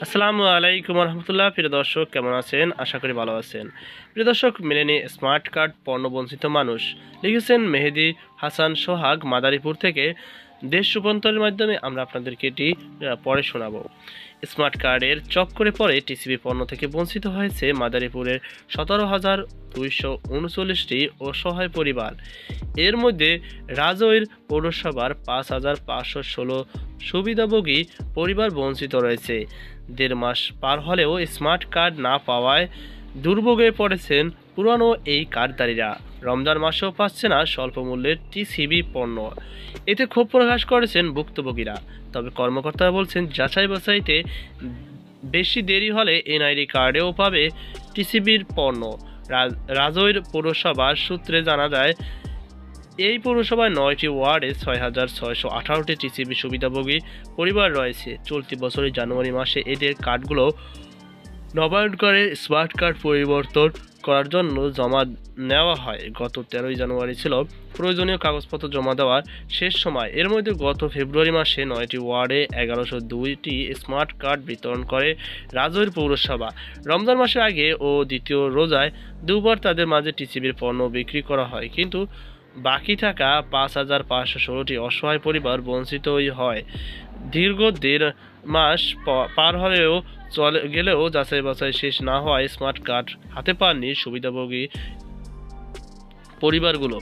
আসসালামু আলাইকুম রহমতুল্লাহ। প্রিয় দর্শক, কেমন আছেন? আশা করি ভালো আছেন। প্রিয় দর্শক, মেলেনি স্মার্ট কার্ড পণ্যবঞ্চিত মানুষ, লিখেছেন মেহেদি হাসান সোহাগ মাদারীপুর থেকে। দেশ রূপান্তরের মাধ্যমে আমরা আপনাদেরকে এটি পড়ে শোনাবো। স্মার্ট কার্ডের চক্করে পড়ে টিসিবি পণ্য থেকে বঞ্চিত হয়েছে মাদারীপুরের 17,239টি অসহায় পরিবার। এর মধ্যে রাজৈর পৌরসভার 5,516 সুবিধাভোগী পরিবার বঞ্চিত রয়েছে। 1.5 মাস পার হলেও স্মার্ট কার্ড না পাওয়ায় দুর্ভোগে পড়েছেন পুরানো এই কার্ডধারীরা। রমজান মাসেও পাচ্ছে না স্বল্প মূল্যের টিসিবি পণ্য। এতে ক্ষোভ প্রকাশ করেছেন ভুক্তভোগীরা। তবে কর্মকর্তারা বলছেন, যাচাই বাছাইতে বেশি দেরি হলে এনআইডি কার্ডেও পাবে টিসিবির পণ্য। রাজৈর পৌরসভার সূত্রে জানা যায়, এই পৌরসভায় 9টি ওয়ার্ডে 6,618টি টিসিবি সুবিধাভোগী পরিবার রয়েছে। চলতি বছরের জানুয়ারি মাসে এদের কার্ডগুলো নবায়ন করে স্মার্ট কার্ড পরিবর্তন করার জন্য জমা নেওয়া হয়। গত 13ই জানুয়ারি ছিল প্রয়োজনীয় কাগজপত্র জমা দেওয়ার শেষ সময়। এর মধ্যে গত ফেব্রুয়ারি মাসে 9টি ওয়ার্ডে 1102টি স্মার্ট কার্ড বিতরণ করে রাজৈর পৌরসভা। রমজান মাসের আগে ও দ্বিতীয় রোজায় দুবার তাদের মাঝে টিসিবির পণ্য বিক্রি করা হয়, কিন্তু বাকি থাকা 5,516টি অসহায় পরিবার বঞ্চিতই হয়। দীর্ঘ 1.5 মাস পার হলেও গেলেও যাচাই বাছাই শেষ না হওয়ায় স্মার্ট কার্ড হাতে পাননি সুবিধাভোগী পরিবারগুলো।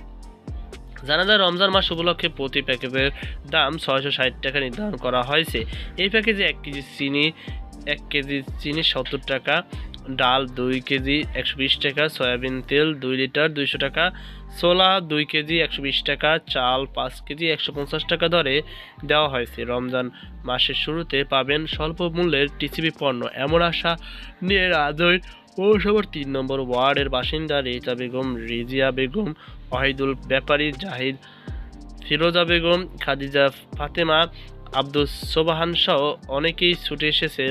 জানা যায়, রমজান মাস উপলক্ষে প্রতি প্যাকেজের দাম 660 টাকা নির্ধারণ করা হয়েছে। এই প্যাকেজে 1 কেজি চিনি 70 টাকা, ডাল 2 কেজি 120 টাকা, সয়াবিন তেল 2 লিটার 200 টাকা, ছোলা 2 কেজি 120 টাকা, চাল 5 কেজি 150 টাকা দরে দেওয়া হয়েছে। রমজান মাসের শুরুতে পাবেন স্বল্প মূল্যের টিসিবি পণ্য, এমন আশা নিয়ে রাজৈর পৌরসভার 3 নম্বর ওয়ার্ডের বাসিন্দা রেজা বেগম, রিজিয়া বেগম, ওয়াহিদুল ব্যাপারী, জাহিদ, ফিরোজা বেগম, খাদিজা ফাতেমা, আব্দুস সোবাহান সহ অনেকেই ছুটে এসেছে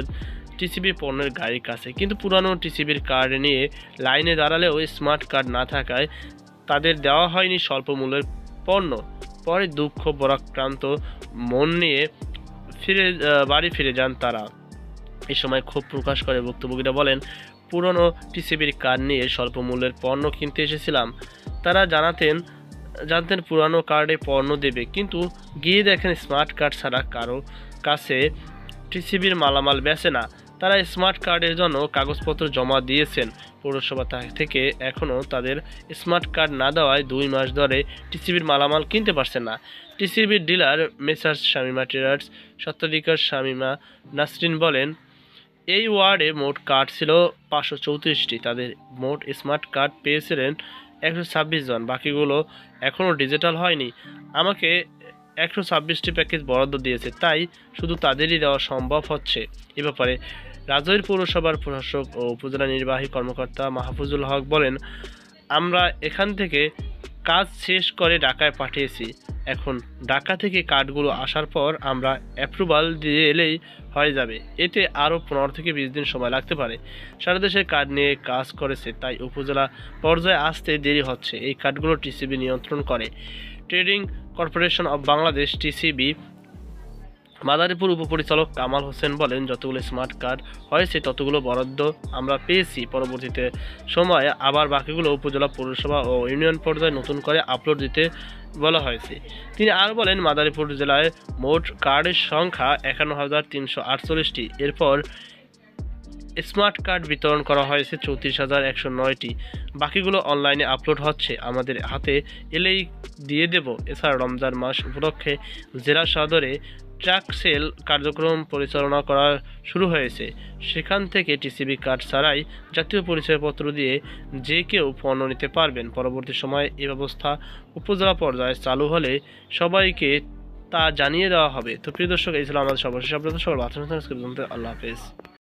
টিসিবি পণ্যের গাড়ির কাছে, কিন্তু পুরানো টিসিবির কার্ড নিয়ে লাইনে দাঁড়ালেও স্মার্ট কার্ড না থাকায় তাদের দেওয়া হয়নি স্বল্প মূল্যের পণ্য। পরে দুঃখ পরাক্রান্ত মন নিয়ে বাড়ি ফিরে যান তারা। এ সময় ক্ষোভ প্রকাশ করে ভুক্তভোগীরা বলেন, পুরনো টিসিবির কার্ড নিয়ে স্বল্প মূল্যের পণ্য কিনতে এসেছিলাম। তারা জানতেন পুরানো কার্ডে পণ্য দেবে, কিন্তু গিয়ে দেখেন স্মার্ট কার্ড ছাড়া কারো কাছে টিসিবির মালামাল বেচে না। তারা স্মার্ট কার্ডের জন্য কাগজপত্র জমা দিয়েছেন। পৌরসভা থেকে এখনও তাদের স্মার্ট কার্ড না দেওয়ায় 2 মাস ধরে টিসিবির মালামাল কিনতে পারছেন না। টিসিবির ডিলার মেসার্স শামিমা ট্রেডার্স স্বত্বাধিকার শামিমা নাসরিন বলেন, এই ওয়ার্ডে মোট কার্ড ছিল 534টি। তাদের মোট স্মার্ট কার্ড পেয়েছিলেন 126 জন, বাকিগুলো এখনও ডিজিটাল হয়নি। আমাকে 126টি প্যাকেজ বরাদ্দ দিয়েছে, তাই শুধু তাদেরই দেওয়া সম্ভব হচ্ছে। এ ব্যাপারে রাজৈর পৌরসভার প্রশাসক ও উপজেলা নির্বাহী কর্মকর্তা মাহফুজুল হক বলেন, আমরা এখান থেকে কাজ শেষ করে ঢাকায় পাঠিয়েছি। এখন ঢাকা থেকে কার্ডগুলো আসার পর আমরা অ্যাপ্রুভাল দিয়ে এলেই হয়ে যাবে। এতে আরও 15 থেকে 20 দিন সময় লাগতে পারে। সারা দেশে কার্ড নিয়ে কাজ করেছে, তাই উপজেলা পর্যায়ে আসতে দেরি হচ্ছে। এই কার্ডগুলো টিসিবি নিয়ন্ত্রণ করে trading corporation of Bangladesh TCB. Madaripur উপপরিচালক কামাল হোসেন বলেন, যতগুলো স্মার্ট কার্ড হয়েছে ততগুলো বরাদ্দ আমরা পেয়েছি। পরবর্তীতে সময়ে আবার বাকিগুলো উপজেলা, পৌরসভা ও ইউনিয়ন পর্যায়ে নতুন করে আপলোড দিতে বলা হয়েছে। তিনি আরও বলেন, মাদারীপুর জেলায় মোট কার্ডের সংখ্যা 51,348টি। এরপর স্মার্ট কার্ড বিতরণ করা হয়েছে 34,109টি। বাকিগুলো অনলাইনে আপলোড হচ্ছে, আমাদের হাতে এলেই দিয়ে দেব। এছাড়া রমজান মাস উপলক্ষে জেলা সদরে ট্রাক সেল কার্যক্রম পরিচালনা করা শুরু হয়েছে। সেখান থেকে টিসিবি কার্ড ছাড়াই জাতীয় পরিচয়পত্র দিয়ে যে কেউ পণ্য নিতে পারবেন। পরবর্তী সময়ে এ ব্যবস্থা উপজেলা পর্যায়ে চালু হলে সবাইকে তা জানিয়ে দেওয়া হবে। তো প্রিয় দর্শক, এই ছিল আমাদের সর্বশেষ আপডেট। সবাই ভালো থাকবেন। আল্লাহ হাফেজ।